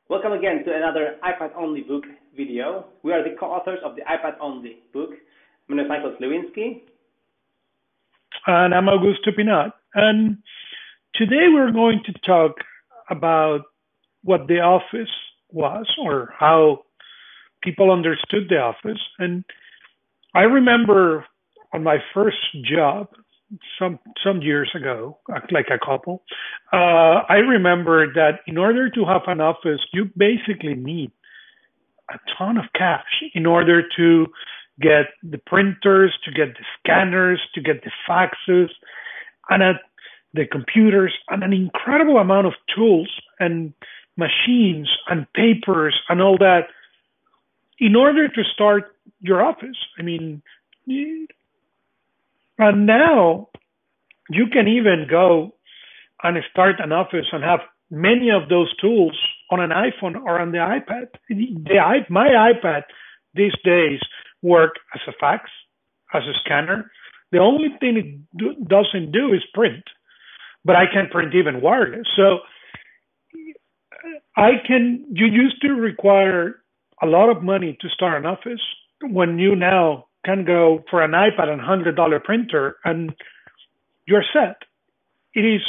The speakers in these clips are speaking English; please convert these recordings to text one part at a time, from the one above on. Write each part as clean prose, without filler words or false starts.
Welcome again to another iPad Only book video. We are the co-authors of the iPad Only book. My name is Sliwinski. And I'm Augusto Pinaud. And today we're going to talk about what the office was or how people understood the office. And I remember on my first job some years ago, like a couple, I remember that in order to have an office, you basically need a ton of cash in order to get the printers, to get the scanners, to get the faxes, and the computers, and an incredible amount of tools and machines and papers and all that in order to start your office. I mean, and now you can even go and start an office and have many of those tools on an iPhone or on the iPad. My iPad these days work as a fax, as a scanner. The only thing it doesn't do is print, but I can print even wireless. So you used to require a lot of money to start an office when you now can go for an iPad and $100 printer and you're set. It's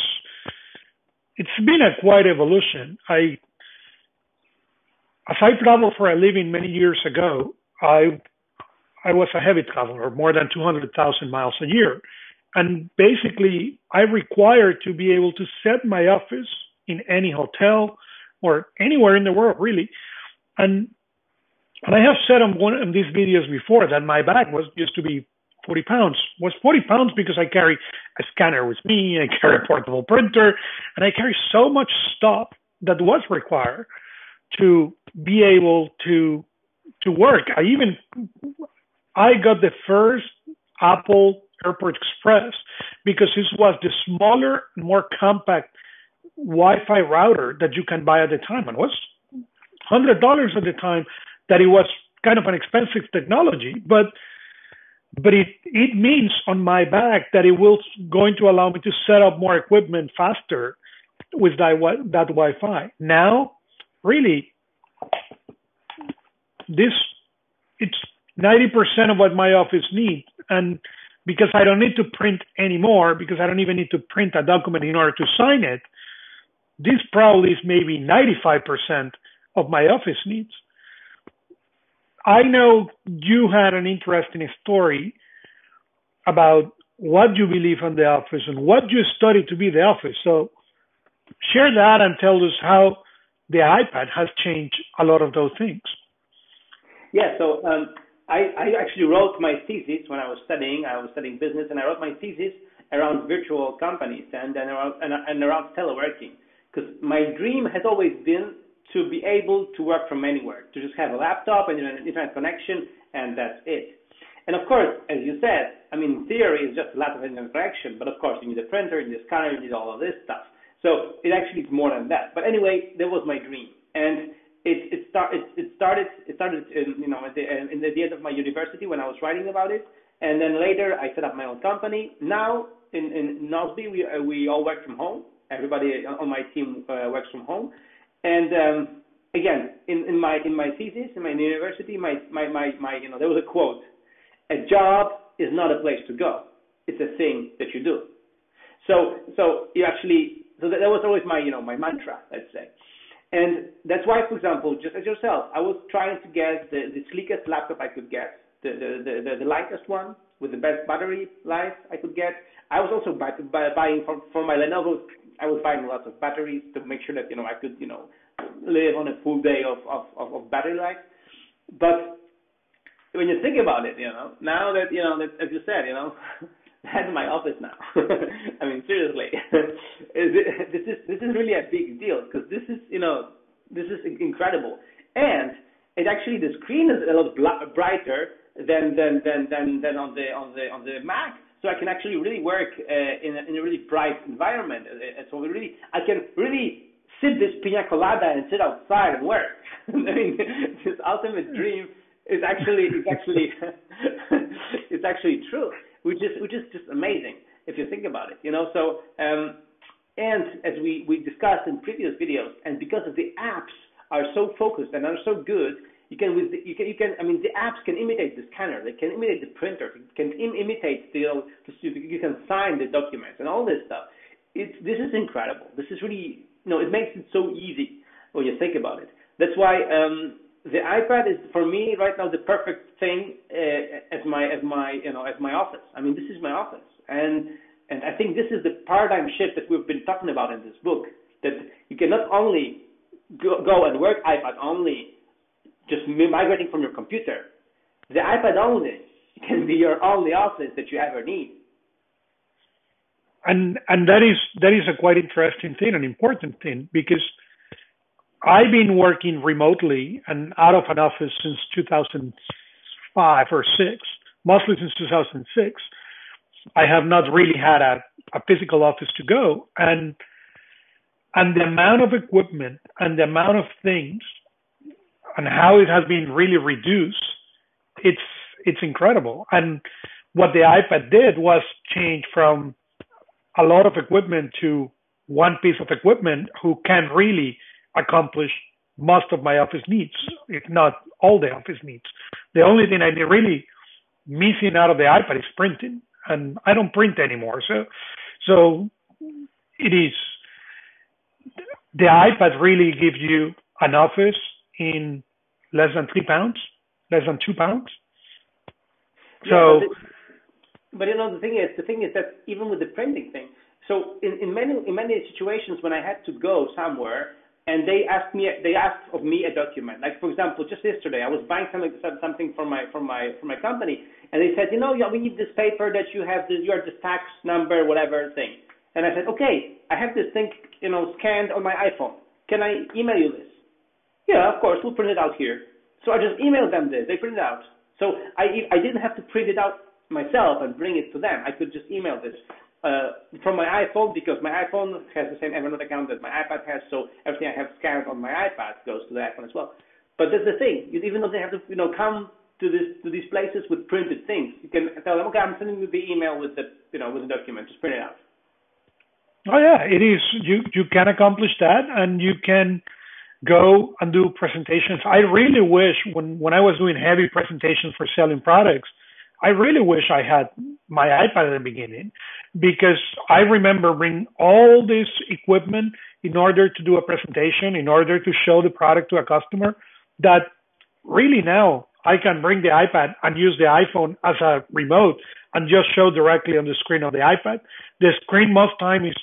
been a quite evolution. As I traveled for a living many years ago, I was a heavy traveler, more than 200,000 miles a year. And basically, I required to be able to set my office in any hotel or anywhere in the world, really. And I have said on one of these videos before that my bag used to be 40 pounds. It was 40 pounds because I carry a scanner with me, I carry a portable printer, and I carry so much stuff that was required to be able to work. I got the first Apple Airport Express because this was the smaller, more compact Wi-Fi router that you can buy at the time. And it was $100 at the time. That it was kind of an expensive technology, but it means on my back that it will going to allow me to set up more equipment faster with that Wi-Fi. Now, really, it's 90% of what my office needs, and because I don't need to print anymore, because I don't even need to print a document in order to sign it, this probably is maybe 95% of my office needs. I know you had an interesting story about what you believe in the office and what you studied to be the office. So share that and tell us how the iPad has changed a lot of those things. Yeah, so I actually wrote my thesis when I was studying. I was studying business, and I wrote my thesis around virtual companies and around teleworking. Because my dream has always been to be able to work from anywhere, to just have a laptop and an internet connection, and that's it. And of course, as you said, I mean, in theory, it's just a laptop and internet connection, but of course, you need a printer, you need a scanner, you need all of this stuff. So it actually is more than that. But anyway, that was my dream, and it started in the end of my university when I was writing about it, and then later I set up my own company. Now in Nosby, we all work from home. Everybody on my team works from home. And again, in my thesis, in my university, there was a quote: "A job is not a place to go; it's a thing that you do." So that was always my mantra, let's say. And that's why, for example, just as yourself, I was trying to get the sleekest laptop I could get, the lightest one with the best battery life I could get. I was also buying for my Lenovo. I was buying lots of batteries to make sure that I could live on a full day of battery life. But when you think about it, now that that, as you said, that's my office now. I mean, seriously, this is really a big deal because this is incredible, and it actually the screen is a lot brighter than on the Mac. So I can actually really work in a really bright environment. So I can really sip this pina colada and sit outside and work. I mean, this ultimate dream is actually it's actually true, which is just amazing if you think about it. So and as we discussed in previous videos, and because of the apps are so focused and are so good. You can, I mean, the apps can imitate the scanner, they can imitate the printer, it can imitate you can sign the documents and all this stuff. This is incredible. This is really, it makes it so easy when you think about it. That's why the iPad is for me right now the perfect thing as my office. I mean, this is my office, and I think this is the paradigm shift that we've been talking about in this book. That you can not only go and work iPad only, just migrating from your computer. The iPad only can be your only office that you ever need. And that is a quite interesting thing, an important thing, because I've been working remotely and out of an office since 2005 or 6, mostly since 2006. I have not really had a physical office to go, and the amount of equipment and the amount of things and how it has been really reduced, it's incredible. And what the iPad did was change from a lot of equipment to one piece of equipment who can really accomplish most of my office needs, if not all the office needs. The only thing I'm really missing out of the iPad is printing, and I don't print anymore. So it is, the iPad really gives you an office in less than 3 pounds, less than 2 pounds. So, yeah, but the thing is that even with the printing thing, so in many situations when I had to go somewhere and they asked of me a document, like for example, just yesterday I was buying something from my company, and they said, we need this paper that you have your tax number, whatever thing, and I said, okay, I have this thing scanned on my iPhone. Can I email you this? Yeah, of course, we'll print it out here. So I just emailed them this. They printed it out. So I didn't have to print it out myself and bring it to them. I could just email this from my iPhone, because my iPhone has the same Evernote account that my iPad has. So everything I have scanned on my iPad goes to the iPhone as well. But that's the thing. You even though they have to come to these places with printed things, you can tell them, okay, I'm sending you the email with the with the document. Just print it out. Oh yeah, it is. You can accomplish that, and you can go and do presentations. I really wish when I was doing heavy presentations for selling products, I really wish I had my iPad at the beginning, because I remember bringing all this equipment in order to do a presentation, in order to show the product to a customer, that really now I can bring the iPad and use the iPhone as a remote and just show directly on the screen of the iPad. The screen most time is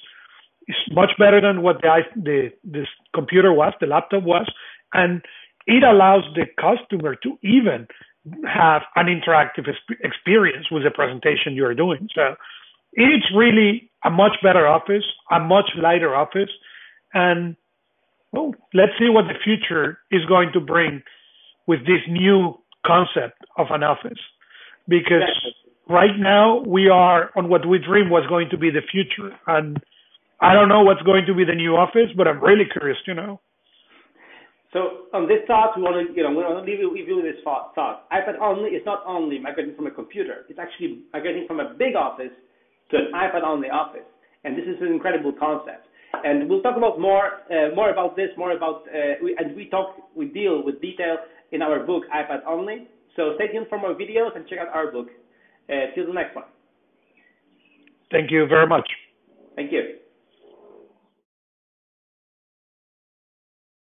much better than what this computer was, the laptop was, and it allows the customer to even have an interactive experience with the presentation you're doing. So it's really a much better office, a much lighter office, and let's see what the future is going to bring with this new concept of an office, because right now we are on what we dream was going to be the future, and I don't know what's going to be the new office, but I'm really curious to know. So on this thought, we want to leave you with this thought. iPad only is not only migrating from a computer; it's actually migrating from a big office to an iPad only office, and this is an incredible concept. And we'll talk about more about this, we deal with detail in our book iPad Only. So stay tuned for more videos and check out our book. Till the next one. Thank you very much. Thank you.